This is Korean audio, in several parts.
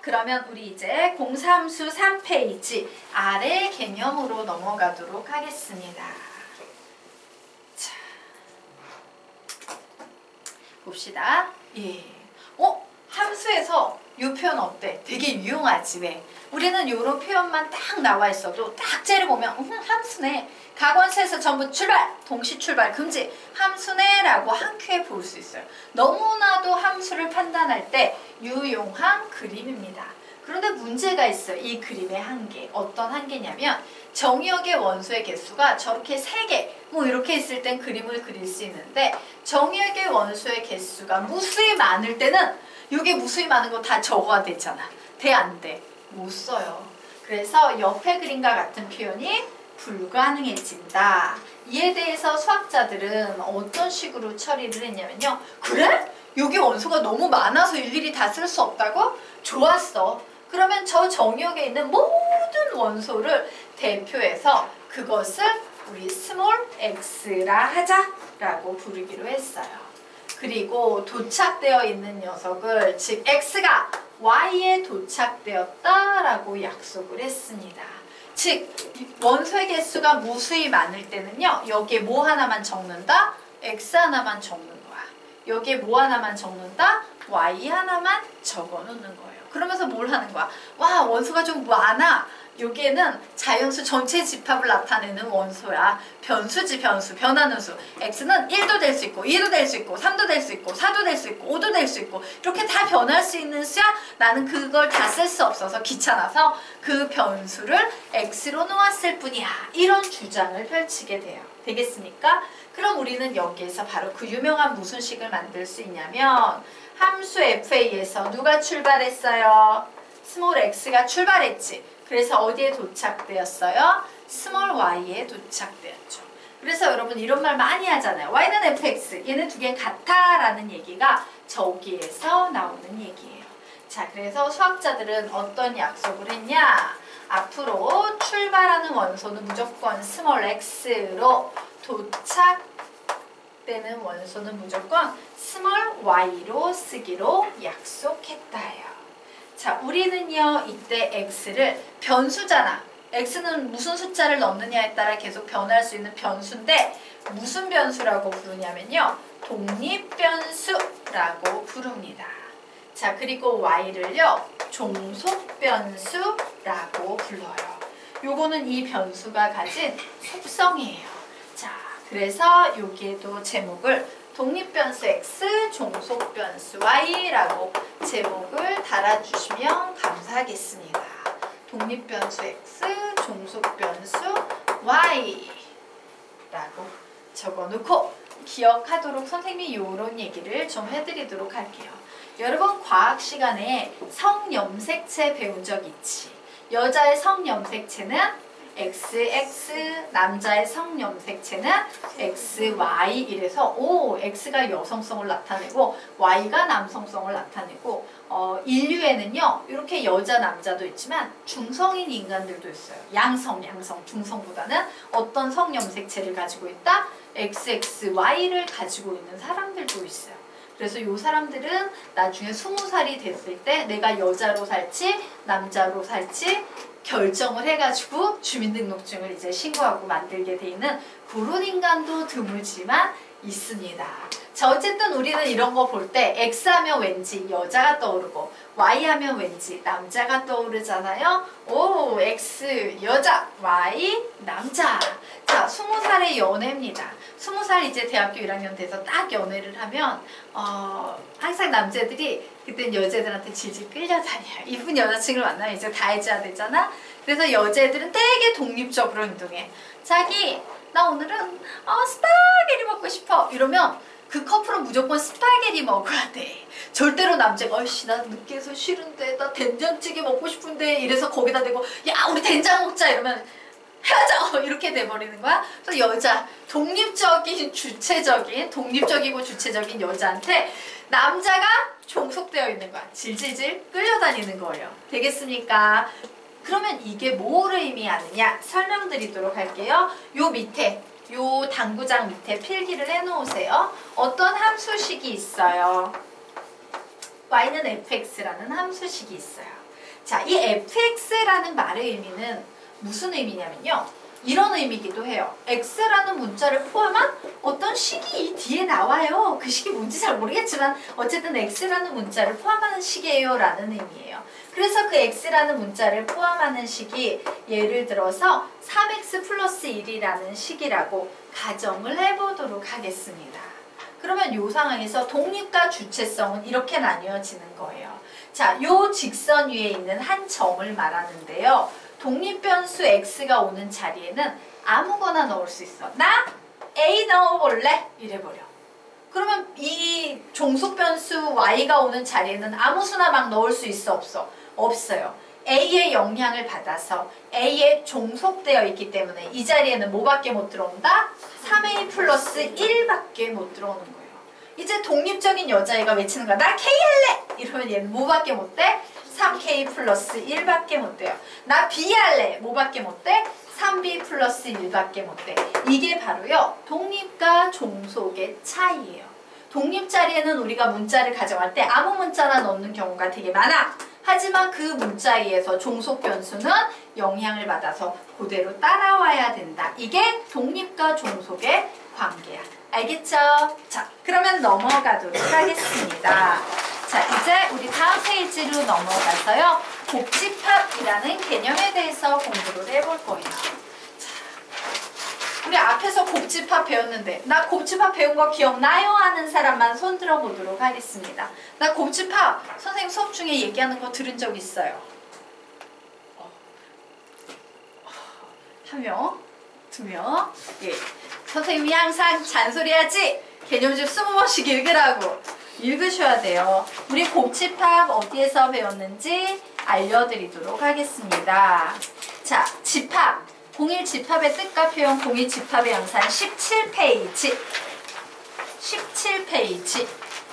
그러면 우리 이제 공삼수 3페이지 아래 개념으로 넘어가도록 하겠습니다. 자, 봅시다. 예. 함수에서 이 표현 어때? 되게 유용하지 왜? 우리는 이런 표현만 딱 나와 있어도 딱 째려보면 함수네. 가관수에서 전부 출발! 동시 출발 금지! 함수네 라고 한 큐에 볼 수 있어요. 너무나도 함수를 판단할 때 유용한 그림입니다. 그런데 문제가 있어요. 이 그림의 한계. 어떤 한계냐면 정의역의 원소의 개수가 저렇게 3개 뭐 이렇게 있을 땐 그림을 그릴 수 있는데 정의역의 원소의 개수가 무수히 많을 때는 이게 무수히 많은 거 다 적어야 되잖아. 돼 안 돼? 못 써요. 그래서 옆에 그림과 같은 표현이 불가능해진다. 이에 대해서 수학자들은 어떤 식으로 처리를 했냐면요. 그래? 여기 원소가 너무 많아서 일일이 다 쓸 수 없다고? 좋았어. 그러면 저 정역에 있는 모든 원소를 대표해서 그것을 우리 스몰 x라 하자라고 부르기로 했어요. 그리고 도착되어 있는 녀석을 즉 x가 y에 도착되었다라고 약속을 했습니다. 즉 원소의 개수가 무수히 많을 때는요. 여기에 뭐 하나만 적는다? x 하나만 적는 거야. 여기에 뭐 하나만 적는다? y 하나만 적어놓는 거예요. 그러면서 뭘 하는 거야? 와, 원소가 좀 많아. 여기에는 자연수 전체 집합을 나타내는 원소야. 변수지 변수, 변하는 수. x는 1도 될 수 있고 2도 될 수 있고 3도 될 수 있고 4도 될 수 있고 5도 될 수 있고 이렇게 다 변할 수 있는 수야. 나는 그걸 다 쓸 수 없어서 귀찮아서 그 변수를 x로 놓았을 뿐이야. 이런 주장을 펼치게 돼요. 되겠습니까? 그럼 우리는 여기에서 바로 그 유명한 무슨 식을 만들 수 있냐면 함수 FA에서 누가 출발했어요? 스몰 x가 출발했지. 그래서 어디에 도착되었어요? 스몰 y에 도착되었죠. 그래서 여러분 이런 말 많이 하잖아요. y는 fx, 얘네 두 개 같아 라는 얘기가 저기에서 나오는 얘기예요. 자, 그래서 수학자들은 어떤 약속을 했냐? 앞으로 출발하는 원소는 무조건 스몰 x로 도착되는 원소는 무조건 스몰 y로 쓰기로 약속했다요. 자, 우리는요 이때 x를 변수잖아. x는 무슨 숫자를 넣느냐에 따라 계속 변할 수 있는 변수인데 무슨 변수라고 부르냐면요 독립변수라고 부릅니다. 자, 그리고 y를요 종속변수라고 불러요. 요거는 이 변수가 가진 속성이에요. 자, 그래서 여기에도 제목을 독립변수 x, 종속변수 y라고 제목을 달아주시면 감사하겠습니다. 독립변수 x, 종속변수 y 라고 적어놓고 기억하도록 선생님이 이런 얘기를 좀 해드리도록 할게요. 여러분 과학 시간에 성염색체 배운 적 있지? 여자의 성염색체는 XX, 남자의 성염색체는 XY 이래서 X가 여성성을 나타내고 Y가 남성성을 나타내고 인류에는요 이렇게 여자 남자도 있지만 중성인 인간들도 있어요. 양성, 중성보다는 어떤 성염색체를 가지고 있다? XXY를 가지고 있는 사람들도 있어요. 그래서 이 사람들은 나중에 20살이 됐을 때 내가 여자로 살지 남자로 살지 결정을 해가지고 주민등록증을 이제 신고하고 만들게 돼 있는 그런 인간도 드물지만 있습니다. 자, 어쨌든 우리는 이런 거 볼 때 X 하면 왠지 여자가 떠오르고 Y 하면 왠지 남자가 떠오르잖아요. 오, X 여자, Y 남자. 자, 20살의 연애입니다. 20살 이제 대학교 1학년 돼서 딱 연애를 하면 항상 남자들이 그땐 여자애들한테 질질 끌려다녀요. 이쁜 여자친구를 만나면 이제 다 해줘야 되잖아. 그래서 여자애들은 되게 독립적으로 행동해. 자기 나 오늘은 스파게티 먹고 싶어 이러면 그 커플은 무조건 스파게티 먹어야 돼. 절대로 남자가 어이씨 나 느끼해서 싫은데 나 된장찌개 먹고 싶은데 이래서 거기다 대고 야 우리 된장 먹자 이러면 헤어져 이렇게 돼버리는 거야. 그래서 여자 독립적이고 주체적인 여자한테 남자가 종속되어 있는 거야. 질질질 끌려다니는 거예요. 되겠습니까? 그러면 이게 뭐를 의미하느냐 설명드리도록 할게요. 요 밑에 요 당구장 밑에 필기를 해놓으세요. 어떤 함수식이 있어요. y는 fx라는 함수식이 있어요. 자, 이 fx라는 말의 의미는 무슨 의미냐면요. 이런 의미이기도 해요. x라는 문자를 포함한 어떤 식이 이 뒤에 나와요. 그 식이 뭔지 잘 모르겠지만 어쨌든 x라는 문자를 포함하는 식이에요 라는 의미예요. 그래서 그 x라는 문자를 포함하는 식이 예를 들어서 3x 플러스 1이라는 식이라고 가정을 해보도록 하겠습니다. 그러면 이 상황에서 독립과 주체성은 이렇게 나뉘어지는 거예요. 자, 요 직선 위에 있는 한 점을 말하는데요. 독립변수 x가 오는 자리에는 아무거나 넣을 수 있어. 나 a 넣어볼래? 이래버려. 그러면 이 종속변수 y가 오는 자리에는 아무 수나 막 넣을 수 있어? 없어? 없어요. a의 영향을 받아서 a에 종속되어 있기 때문에 이 자리에는 뭐밖에 못 들어온다? 3a 플러스 1밖에 못 들어오는 거예요. 이제 독립적인 여자애가 외치는 거야. 나 K 할래! 이러면 얘는 뭐밖에 못 돼? 3K 플러스 1밖에 못 돼요. 나 B 할래! 뭐밖에 못 돼? 3B 플러스 1밖에 못 돼. 이게 바로요. 독립과 종속의 차이예요. 독립 자리에는 우리가 문자를 가정할 때 아무 문자나 넣는 경우가 되게 많아. 하지만 그 문자에서 종속 변수는 영향을 받아서 그대로 따라와야 된다. 이게 독립과 종속의 관계야. 알겠죠? 자, 그러면 넘어가도록 하겠습니다. 자, 이제 우리 다음 페이지로 넘어가서요. 곱집합이라는 개념에 대해서 공부를 해볼 거예요. 자, 우리 앞에서 곱집합 배웠는데 나 곱집합 배운 거 기억나요? 하는 사람만 손 들어보도록 하겠습니다. 나 곱집합 선생님 수업 중에 얘기하는 거 들은 적 있어요. 한 명, 두 명. 예. 선생님이 항상 잔소리하지? 개념집 20번씩 읽으라고. 읽으셔야 돼요. 우리 곱집합 어디에서 배웠는지 알려드리도록 하겠습니다. 자, 집합. 공일 집합의 뜻과 표현, 공일 집합의 양산 17페이지. 17페이지.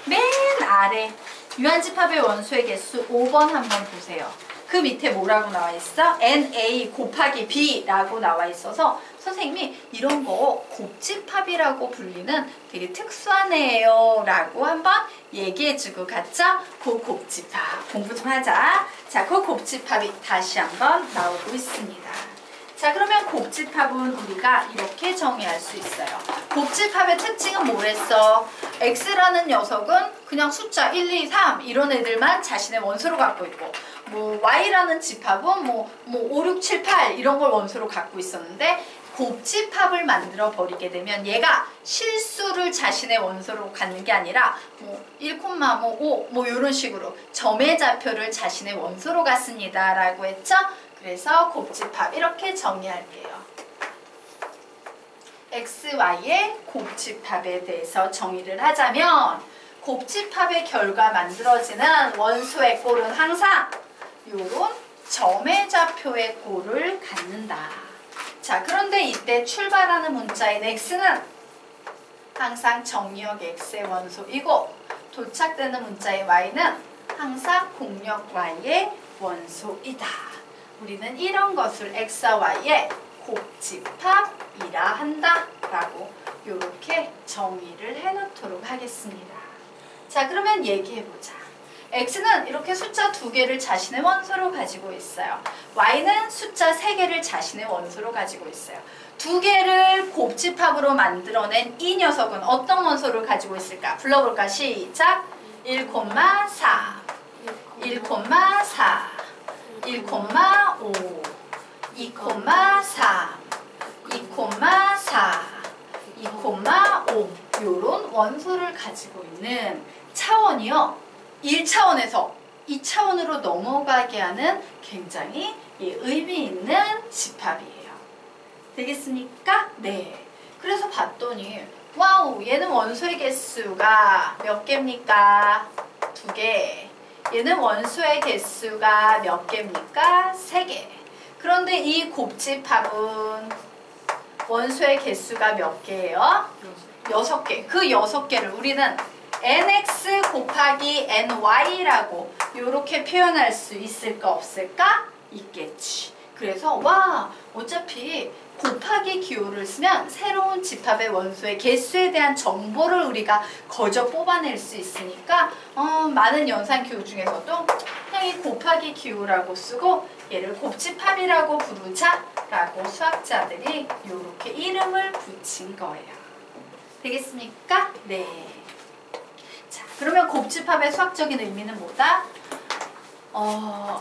맨 아래 유한집합의 원소의 개수 5번 한번 보세요. 그 밑에 뭐라고 나와 있어? NA 곱하기 B라고 나와 있어서 선생님이 이런 거 곱집합이라고 불리는 되게 특수한 애예요 라고 한번 얘기해주고 갔죠? 그 곱집합 공부 좀 하자. 자, 그 곱집합이 다시 한번 나오고 있습니다. 자, 그러면 곱집합은 우리가 이렇게 정의할 수 있어요. 곱집합의 특징은 뭐랬어? X라는 녀석은 그냥 숫자 1, 2, 3 이런 애들만 자신의 원소로 갖고 있고 뭐 Y라는 집합은 뭐 5, 6, 7, 8 이런 걸 원소로 갖고 있었는데 곱집합을 만들어 버리게 되면 얘가 실수를 자신의 원소로 갖는 게 아니라 뭐 1,5 이런 식으로 점의 좌표를 자신의 원소로 갖습니다 라고 했죠? 그래서 곱집합 이렇게 정의할게요. X, Y의 곱집합에 대해서 정의를 하자면 곱집합의 결과 만들어지는 원소의 꼴은 항상 요런 점의 좌표의 꼴을 갖는다. 자, 그런데 이때 출발하는 문자인 X는 항상 정리역 X의 원소이고 도착되는 문자인 Y는 항상 공역 Y의 원소이다. 우리는 이런 것을 X와 Y의 곱집합이라 한다 라고 이렇게 정의를 해놓도록 하겠습니다. 자, 그러면 얘기해보자. X는 이렇게 숫자 2개를 자신의 원소로 가지고 있어요. Y는 숫자 3개를 자신의 원소로 가지고 있어요. 2개를 곱집합으로 만들어낸 이 녀석은 어떤 원소를 가지고 있을까? 불러볼까? 시작! 1,4 1,4 1,5 2,3 2,4 2,5 요런 원소를 가지고 있는 차원이요. 1차원에서 2차원으로 넘어가게 하는 굉장히 의미 있는 집합이에요. 되겠습니까? 네. 그래서 봤더니 와우, 얘는 원소의 개수가 몇 개입니까? 2개. 얘는 원소의 개수가 몇 개입니까? 3개. 그런데 이 곱집합은 원소의 개수가 몇 개예요? 6개. 그 6개를 우리는 nx 곱하기 ny라고 이렇게 표현할 수 있을까 없을까? 있겠지. 그래서 와 어차피 곱하기 기호를 쓰면 새로운 집합의 원소의 개수에 대한 정보를 우리가 거저 뽑아낼 수 있으니까 많은 연산 기호 중에서도 그냥 이 곱하기 기호라고 쓰고 얘를 곱집합이라고 부르자 라고 수학자들이 이렇게 이름을 붙인 거예요. 되겠습니까? 네. 자, 그러면 곱집합의 수학적인 의미는 뭐다?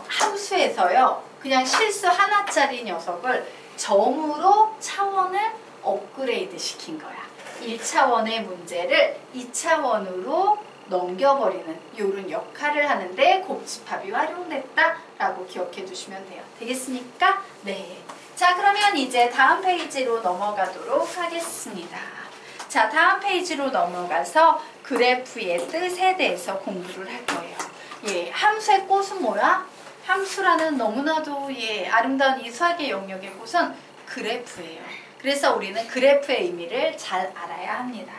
함수에서요. 그냥 실수 하나짜리 녀석을 점으로 차원을 업그레이드 시킨 거야. 1차원의 문제를 2차원으로 넘겨버리는 이런 역할을 하는데 곱집합이 활용됐다라고 기억해 두시면 돼요. 되겠습니까? 네. 자, 그러면 이제 다음 페이지로 넘어가도록 하겠습니다. 자, 다음 페이지로 넘어가서 그래프의 뜻에 대해서 공부를 할 거예요. 예, 함수의 꽃은 뭐야? 함수라는 너무나도 아름다운 이 수학의 영역의 꽃은 그래프예요. 그래서 우리는 그래프의 의미를 잘 알아야 합니다.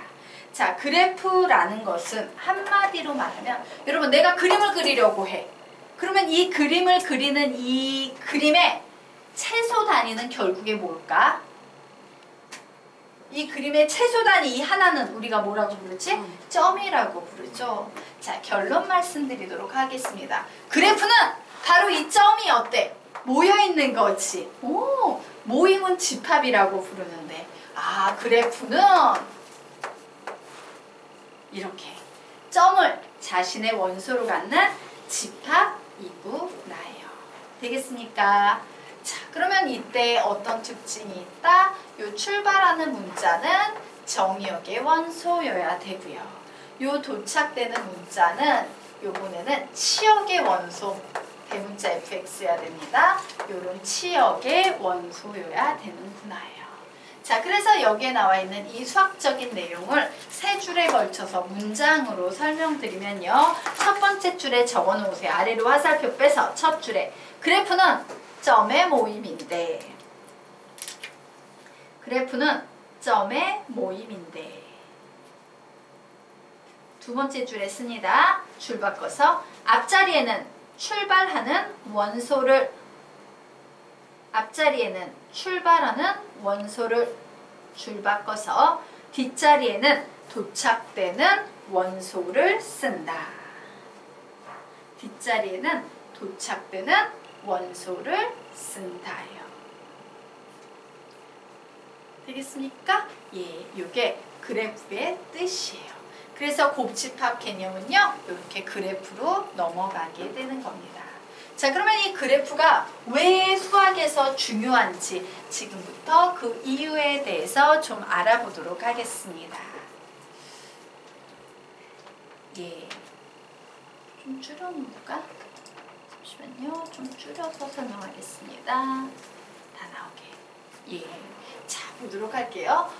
자, 그래프라는 것은 한마디로 말하면 여러분 내가 그림을 그리려고 해. 그러면 이 그림을 그리는 이 그림의 최소 단위는 결국에 뭘까? 이 그림의 최소 단위 이 하나는 우리가 뭐라고 부르지? 점이라고 부르죠. 자, 결론 말씀드리도록 하겠습니다. 그래프는 바로 이 점이 어때? 모여있는 거지. 오, 모임은 집합이라고 부르는데 그래프는 이렇게 점을 자신의 원소로 갖는 집합이구나요. 되겠습니까? 자, 그러면 이때 어떤 특징이 있다? 요 출발하는 문자는 정의역의 원소여야 되고요. 요 도착되는 문자는 요번에는 치역의 원소, 대문자 fx여야 됩니다. 요런 치역의 원소여야 되는구나요. 자, 그래서 여기에 나와 있는 이 수학적인 내용을 세 줄에 걸쳐서 문장으로 설명드리면요. 첫 번째 줄에 적어 놓으세요. 아래로 화살표 빼서 첫 줄에 그래프는 점의 모임인데 두 번째 줄에 씁니다. 줄 바꿔서 앞자리에는 출발하는 원소를 줄 바꿔서 뒷자리에는 도착되는 원소를 쓴다. 되겠습니까? 예, 요게 그래프의 뜻이에요. 그래서 곱집합 개념은요, 이렇게 그래프로 넘어가게 되는 겁니다. 자, 그러면 이 그래프가 왜 수학에서 중요한지 지금부터 그 이유에 대해서 좀 알아보도록 하겠습니다. 예, 좀 줄여놓을까? 잠시만요. 좀 줄여서 설명하겠습니다. 다 나오게. 예, 자, 보도록 할게요.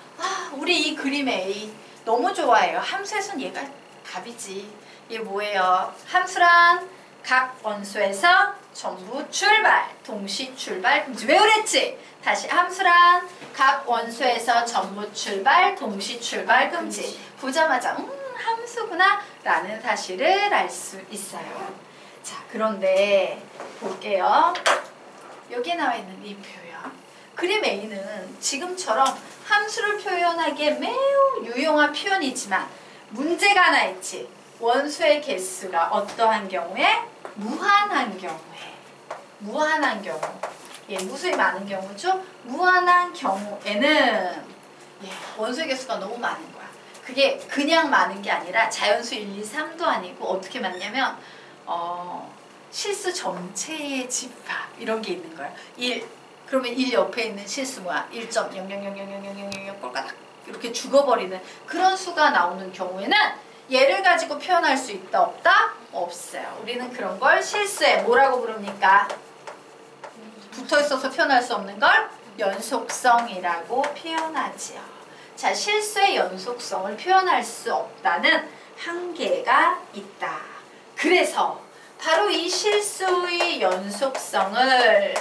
우리 이 그림 A 너무 좋아해요. 함수에선 얘가 답이지. 얘 뭐예요? 함수란 각 원소에서 전부 출발, 동시 출발 금지. 왜 그랬지? 다시 함수란 각 원소에서 전부 출발, 동시 출발 금지. 보자마자 함수구나 라는 사실을 알 수 있어요. 자, 그런데 볼게요. 여기에 나와 있는 이 표현. 그림 A는 지금처럼 함수를 표현하기에 매우 유용한 표현이지만 문제가 하나 있지. 원소의 개수가 어떠한 경우에? 무한한 경우. 예, 무수히 많은 경우죠. 무한한 경우에는 원소의 개수가 너무 많은 거야. 그게 그냥 많은 게 아니라 자연수 1, 2, 3도 아니고 어떻게 많냐면 실수 전체의 집합 이런 게 있는 거야. 1, 그러면 1 옆에 있는 실수 뭐야? 1.000000000 꼴까닥 이렇게 죽어버리는 그런 수가 나오는 경우에는 얘를 가지고 표현할 수 있다 없다? 없어요. 우리는 그런 걸 실수에 뭐라고 부릅니까? 붙어있어서 표현할 수 없는 걸 연속성이라고 표현하지요. 자, 실수의 연속성을 표현할 수 없다는 한계가 있다. 그래서 바로 이 실수의 연속성을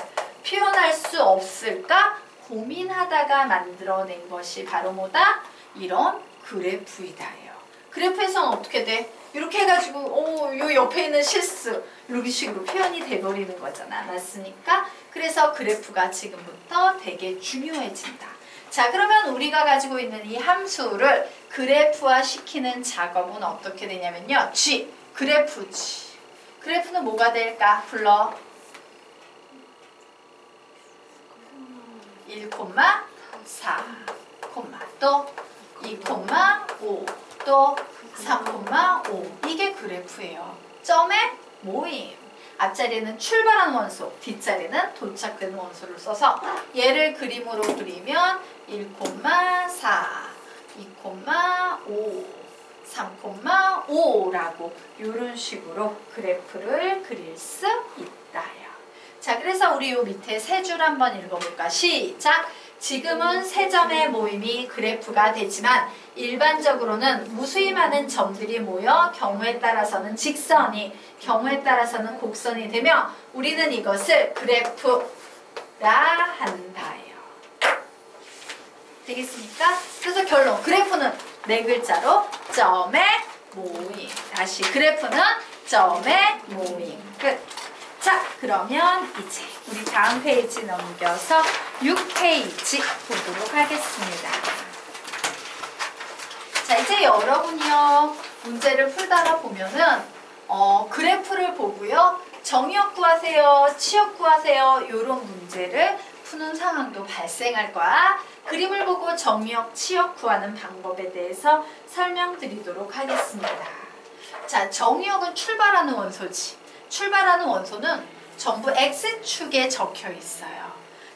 표현할 수 없을까 고민하다가 만들어낸 것이 바로 뭐다? 이런 그래프이다예요. 그래프에서는 어떻게 돼? 이렇게 해가지고 요 옆에 있는 실수 이런 식으로 표현이 돼버리는 거잖아. 맞습니까? 그래서 그래프가 지금부터 되게 중요해진다. 자, 그러면 우리가 가지고 있는 이 함수를 그래프화 시키는 작업은 어떻게 되냐면요. G, 그래프 G. 그래프는 뭐가 될까? 불러. 1,4, 또 2,5, 또 3,5. 이게 그래프예요. 점의 모임. 앞자리는 출발한 원소, 뒷자리는 도착되는 원소를 써서 얘를 그림으로 그리면 1,4, 2,5, 3,5라고 이런 식으로 그래프를 그릴 수 있다요. 자, 그래서 우리 요 밑에 세 줄 한번 읽어볼까? 시작! 지금은 세 점의 모임이 그래프가 되지만 일반적으로는 무수히 많은 점들이 모여 경우에 따라서는 직선이, 경우에 따라서는 곡선이 되며 우리는 이것을 그래프라 한다요. 되겠습니까? 그래서 결론, 그래프는 네 글자로 점의 모임. 다시, 그래프는 점의 모임. 끝. 자, 그러면 이제 우리 다음 페이지 넘겨서 6페이지 보도록 하겠습니다. 자, 이제 여러분이요, 문제를 풀다가 보면은 그래프를 보고요, 정의역 구하세요, 치역 구하세요, 이런 문제를 푸는 상황도 발생할 거야. 그림을 보고 정의역, 치역 구하는 방법에 대해서 설명드리도록 하겠습니다. 자, 정의역은 출발하는 원소지. 출발하는 원소는 전부 X축에 적혀 있어요.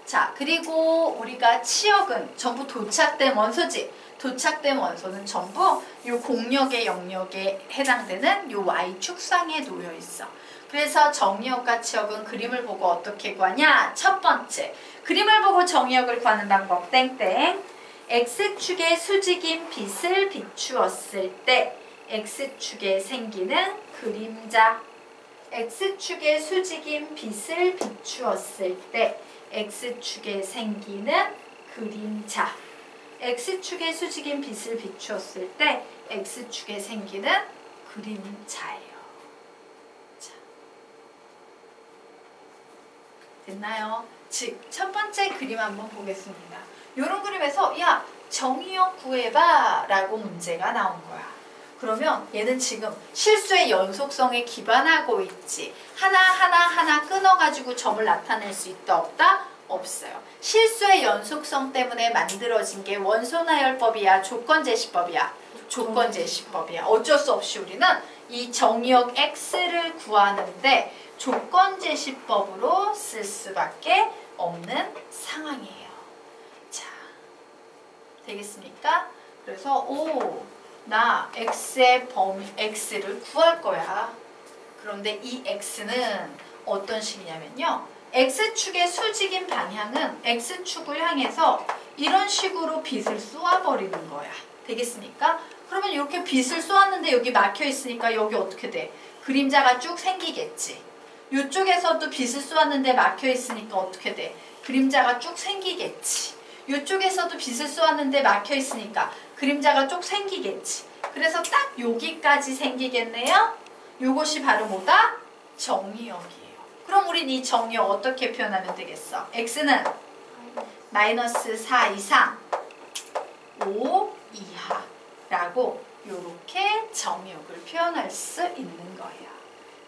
자, 그리고 우리가 치역은 전부 도착된 원소지. 도착된 원소는 전부 요 공역의 영역에 해당되는 요 Y축상에 놓여 있어. 그래서 정의역과 치역은 그림을 보고 어떻게 구하냐? 첫 번째, 그림을 보고 정의역을 구하는 방법 땡땡. X축의 수직인 빛을 비추었을 때 X축에 생기는 그림자. X축의 수직인 빛을 비추었을 때 X축에 생기는 그림자. X축의 수직인 빛을 비추었을 때 X축에 생기는 그림자예요. 자, 됐나요? 즉, 첫 번째 그림 한번 보겠습니다. 이런 그림에서 야, 정의역 구해봐 라고 문제가 나온 거야. 그러면 얘는 지금 실수의 연속성에 기반하고 있지. 하나 끊어가지고 점을 나타낼 수 있다 없다? 없어요. 실수의 연속성 때문에 만들어진 게 원소나열법이야, 조건제시법이야? 조건제시법이야. 어쩔 수 없이 우리는 이 정의역 X를 구하는데 조건제시법으로 쓸 수밖에 없는 상황이에요. 자, 되겠습니까? 그래서 나 X의 범위, X를 구할 거야. 그런데 이 X는 어떤 식이냐면요. X축의 수직인 방향은 X축을 향해서 이런 식으로 빛을 쏘아버리는 거야. 되겠습니까? 그러면 이렇게 빛을 쏘았는데 여기 막혀 있으니까 여기 어떻게 돼? 그림자가 쭉 생기겠지. 이쪽에서도 빛을 쏘았는데 막혀 있으니까 어떻게 돼? 그림자가 쭉 생기겠지. 이쪽에서도 빛을 쏘았는데 막혀 있으니까 그림자가 쭉 생기겠지. 그래서 딱 여기까지 생기겠네요. 요것이 바로 뭐다? 정의역이에요. 그럼 우린 이 정의역 어떻게 표현하면 되겠어? X는 마이너스 4 이상 5 이하라고 이렇게 정의역을 표현할 수 있는 거예요.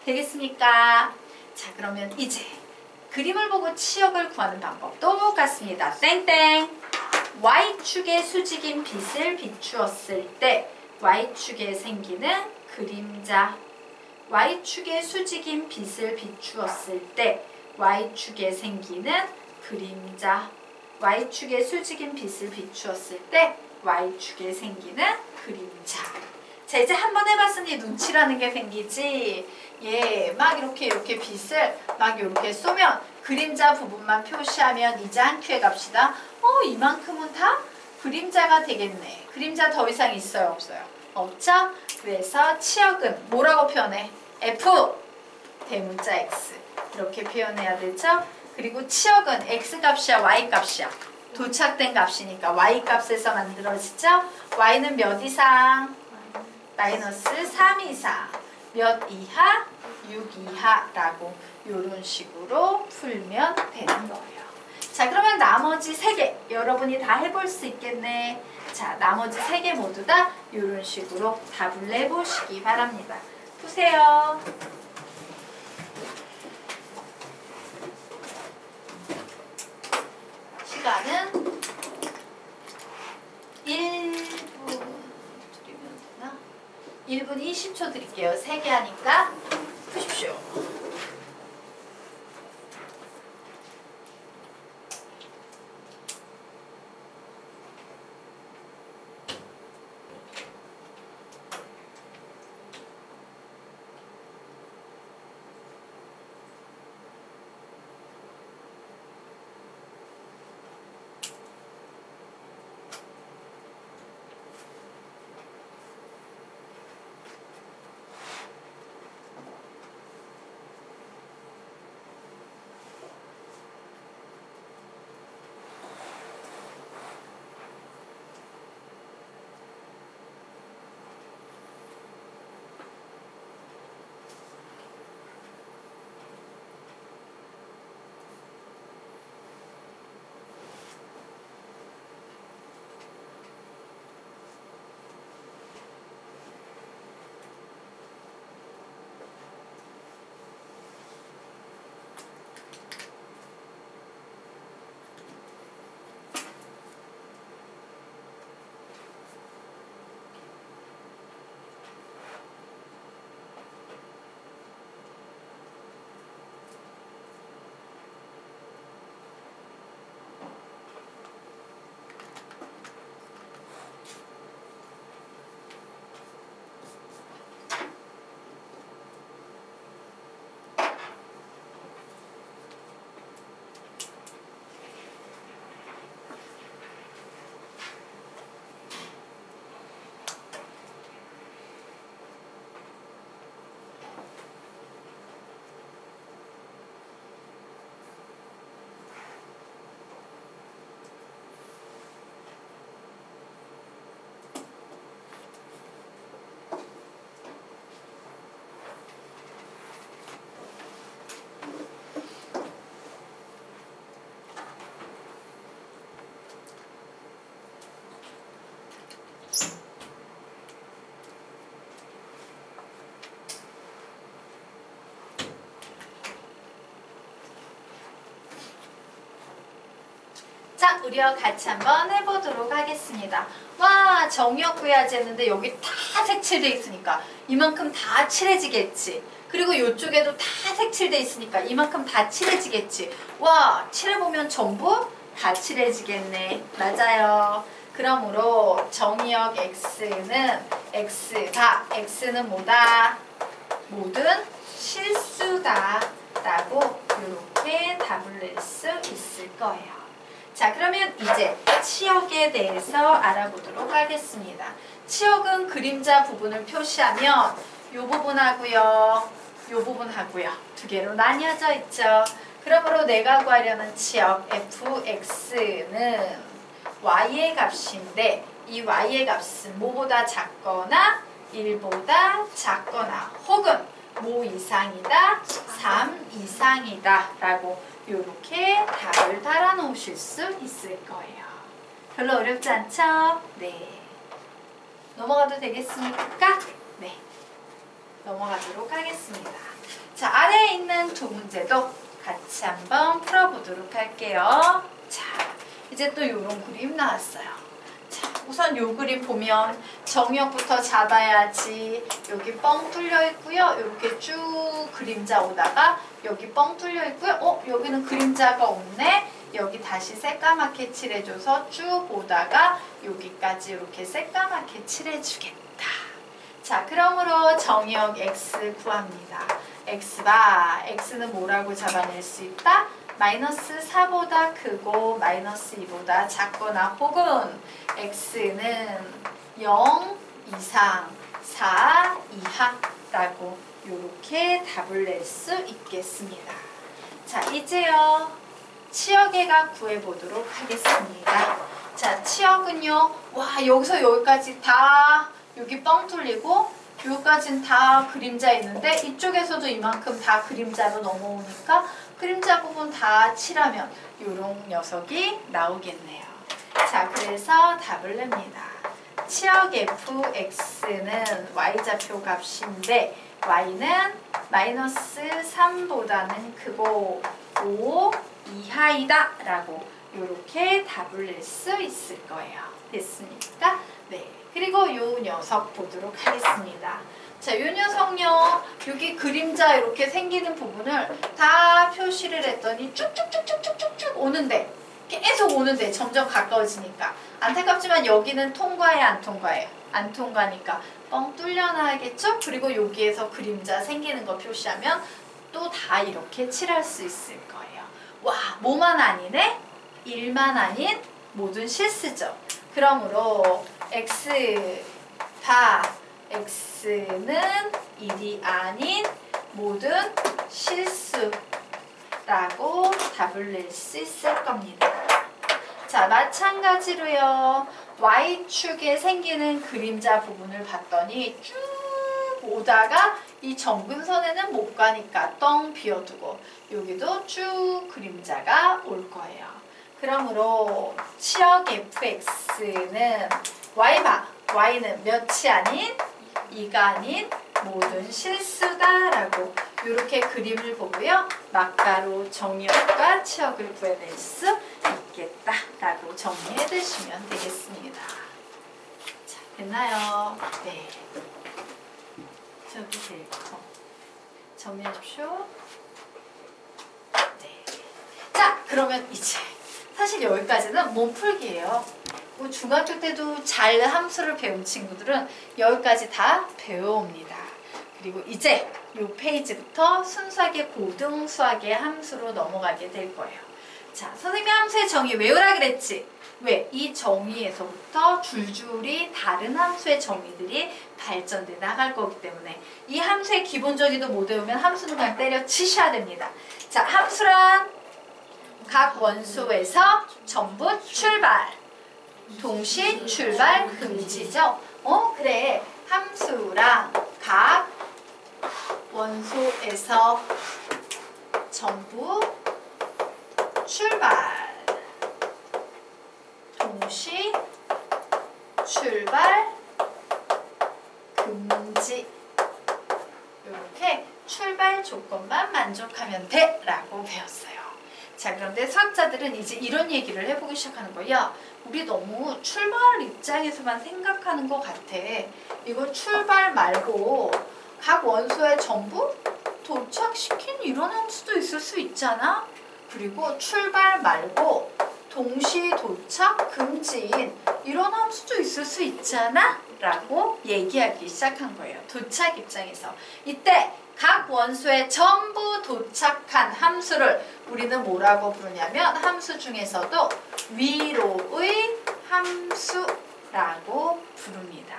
되겠습니까? 자, 그러면 이제 그림을 보고 치역을 구하는 방법 똑같습니다. 땡땡! Y축의 수직인 빛을 비추었을 때 Y축에 생기는 그림자. Y축의 수직인 빛을 비추었을 때 Y축에 생기는 그림자. Y축의 수직인 빛을 비추었을 때 Y축에 생기는 그림자. 자, 이제 한번 해봤으니 눈치라는 게 생기지. 예, 막 이렇게 빛을 막 이렇게 쏘면 그림자 부분만 표시하면 이제 한 큐에 갑시다. 이만큼은 다 그림자가 되겠네. 그림자 더 이상 있어요, 없어요? 없죠? 그래서 치역은 뭐라고 표현해? F 대문자 X 이렇게 표현해야 되죠? 그리고 치역은 X 값이야, Y 값이야? 도착된 값이니까 Y 값에서 만들어지죠? Y는 몇 이상? 마이너스 3 이상, 몇 이하? 6 이하라고 이런 식으로 풀면 되는 거예요. 자, 그러면 나머지 3개 여러분이 다 해볼 수 있겠네. 자, 나머지 3개 모두 다 이런 식으로 답을 내보시기 바랍니다. 푸세요. 시간은 1분 드리면 되나? 1분 20초 드릴게요. 3개 하니까 푸십시오. 자, 우리와 같이 한번 해보도록 하겠습니다. 와, 정의역 구해야지 했는데 여기 다 색칠돼 있으니까 이만큼 다 칠해지겠지. 그리고 이쪽에도 다 색칠돼 있으니까 이만큼 다 칠해지겠지. 와, 칠해보면 전부 다 칠해지겠네. 맞아요. 그러므로 정의역 x는 x다. x는 뭐다? 모든 실수다 라고 이렇게 답을 낼 수 있을 거예요. 자, 그러면 이제 치역에 대해서 알아보도록 하겠습니다. 치역은 그림자 부분을 표시하면 이 부분하고요, 이 부분하고요 두 개로 나뉘어져 있죠. 그러므로 내가 구하려는 치역 fx는 y의 값인데 이 y의 값은 뭐보다 작거나 1보다 작거나 혹은 뭐 이상이다, 3 이상이다 라고 이렇게 답을 달아 놓으실 수 있을 거예요. 별로 어렵지 않죠? 네. 넘어가도 되겠습니까? 네. 넘어가도록 하겠습니다. 자, 아래에 있는 두 문제도 같이 한번 풀어보도록 할게요. 자, 이제 또 이런 그림 나왔어요. 자, 우선 요 그림 보면 정역부터 잡아야지. 여기 뻥 뚫려 있고요. 이렇게 쭉 그림자 오다가 여기 뻥 뚫려 있고요. 여기는 그림자가 없네. 여기 다시 새까맣게 칠해줘서 쭉 오다가 여기까지 이렇게 새까맣게 칠해주겠다. 자, 그러므로 정역 x 구합니다. x가 x는 뭐라고 잡아낼 수 있다? 마이너스 4보다 크고 마이너스 2보다 작거나 혹은 x는 0 이상 4 이하라고 이렇게 답을 낼 수 있겠습니다. 자, 이제요 치역의 값 구해보도록 하겠습니다. 자, 치역은요, 와, 여기서 여기까지 다 여기 뻥 뚫리고 여기까지는 다 그림자 있는데 이쪽에서도 이만큼 다 그림자로 넘어오니까 그림자 부분 다 칠하면 요런 녀석이 나오겠네요. 자, 그래서 답을 냅니다. 치역 fx는 y좌표 값인데 y는 마이너스 3보다는 크고 5 이하이다 라고 이렇게 답을 낼 수 있을 거예요. 됐습니까? 네. 그리고 요 녀석 보도록 하겠습니다. 자, 요 녀석요. 여기 그림자 이렇게 생기는 부분을 다 표시를 했더니 쭉쭉쭉쭉쭉쭉 오는데 계속 오는데 점점 가까워지니까 안타깝지만 여기는 통과해 안 통과해요? 안 통과니까 뻥 뚫려나겠죠? 그리고 여기에서 그림자 생기는 거 표시하면 또 다 이렇게 칠할 수 있을 거예요. 와, 뭐만 아니네? 1만 아닌 모든 실수죠. 그러므로 x 바 x는 1이 아닌 모든 실수라고 답을 낼 수 있을 겁니다. 자, 마찬가지로요. y축에 생기는 그림자 부분을 봤더니 쭉 오다가 이 정근선에는 못 가니까 떵 비워두고 여기도 쭉 그림자가 올 거예요. 그러므로 치역 fx는 y바, y는 몇이 아닌 2가 아닌 모든 실수다라고 이렇게 그림을 보고요. 막가로 정역과 치역을 구해낼 수 있겠다라고 정리해 두시면 되겠습니다. 자, 됐나요? 네. 저기 될거 정리해 주십시오. 네. 자, 그러면 이제 사실 여기까지는 몸풀기예요. 뭐 중학교 때도 잘 함수를 배운 친구들은 여기까지 다 배워옵니다. 그리고 이제 이 페이지부터 순수하게 고등 수학의 함수로 넘어가게 될 거예요. 자, 선생님이 함수의 정의 외우라 그랬지? 왜? 이 정의에서부터 줄줄이 다른 함수의 정의들이 발전돼 나갈 거기 때문에 이 함수의 기본 정의도 못 외우면 함수는 그냥 때려치셔야 됩니다. 자, 함수란 각 원소에서 전부 출발. 동시 출발 금지죠. 그래. 함수랑 각 원소에서 전부 출발. 동시 출발 금지. 이렇게 출발 조건만 만족하면 돼 라고 배웠어요. 자, 그런데 수학자들은 이제 이런 얘기를 해보기 시작하는 거야. 우리 너무 출발 입장에서만 생각하는 것 같아. 이거 출발 말고 각 원소에 전부 도착시킨 이런 함수도 있을 수 있잖아. 그리고 출발 말고 동시 도착 금지인 이런 함수도 있을 수 있잖아 라고 얘기하기 시작한 거예요. 도착 입장에서. 이때 각 원소에 전부 도착한 함수를 우리는 뭐라고 부르냐면 함수 중에서도 위로의 함수라고 부릅니다.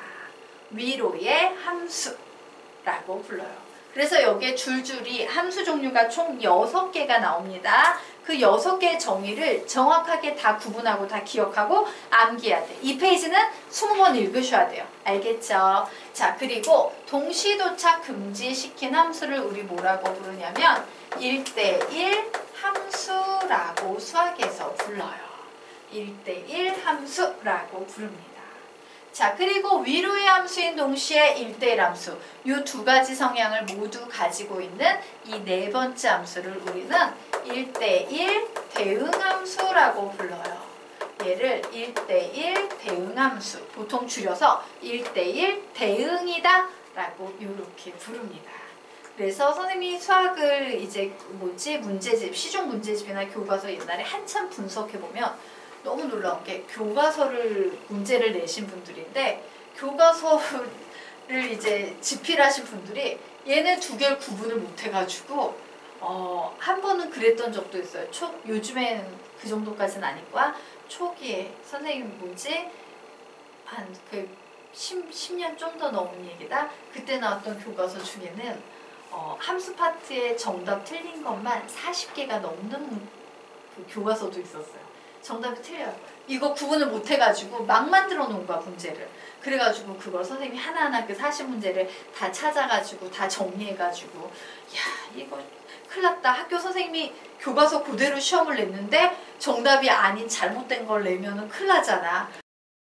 위로의 함수라고 불러요. 그래서 여기에 줄줄이 함수 종류가 총 6개가 나옵니다. 그 6개의 정의를 정확하게 다 구분하고 다 기억하고 암기해야 돼. 이 페이지는 20번 읽으셔야 돼요. 알겠죠? 자, 그리고 동시도착 금지시킨 함수를 우리 뭐라고 부르냐면 1대1 함수라고 수학에서 불러요. 1대1 함수라고 부릅니다. 자, 그리고 위로의 함수인 동시에 1대1 함수 이 두 가지 성향을 모두 가지고 있는 이 네 번째 함수를 우리는 1대1 대응함수라고 불러요. 얘를 1대1 대응함수, 보통 줄여서 1대1 대응이다 라고 이렇게 부릅니다. 그래서 선생님이 수학을 이제 문제집, 시중 문제집이나 교과서 옛날에 한참 분석해보면 너무 놀라운 게 교과서를 문제를 내신 분들인데 교과서를 이제 집필하신 분들이 얘네 두 개를 구분을 못 해가지고 한 번은 그랬던 적도 있어요. 요즘엔 그 정도까지는 아닐 거야. 초기에 선생님 한 그 10년 좀 더 넘은 얘기다. 그때 나왔던 교과서 중에는 함수 파트의 정답 틀린 것만 40개가 넘는 그 교과서도 있었어요. 정답이 틀려요. 이거 구분을 못 해가지고 막 만들어 놓은 거야, 문제를. 그래가지고 그걸 선생님이 하나하나 그 40문제를 다 찾아가지고 다 정리해가지고 야 이거 큰일 났다. 학교 선생님이 교과서 그대로 시험을 냈는데 정답이 아닌 잘못된 걸 내면은 큰일 나잖아.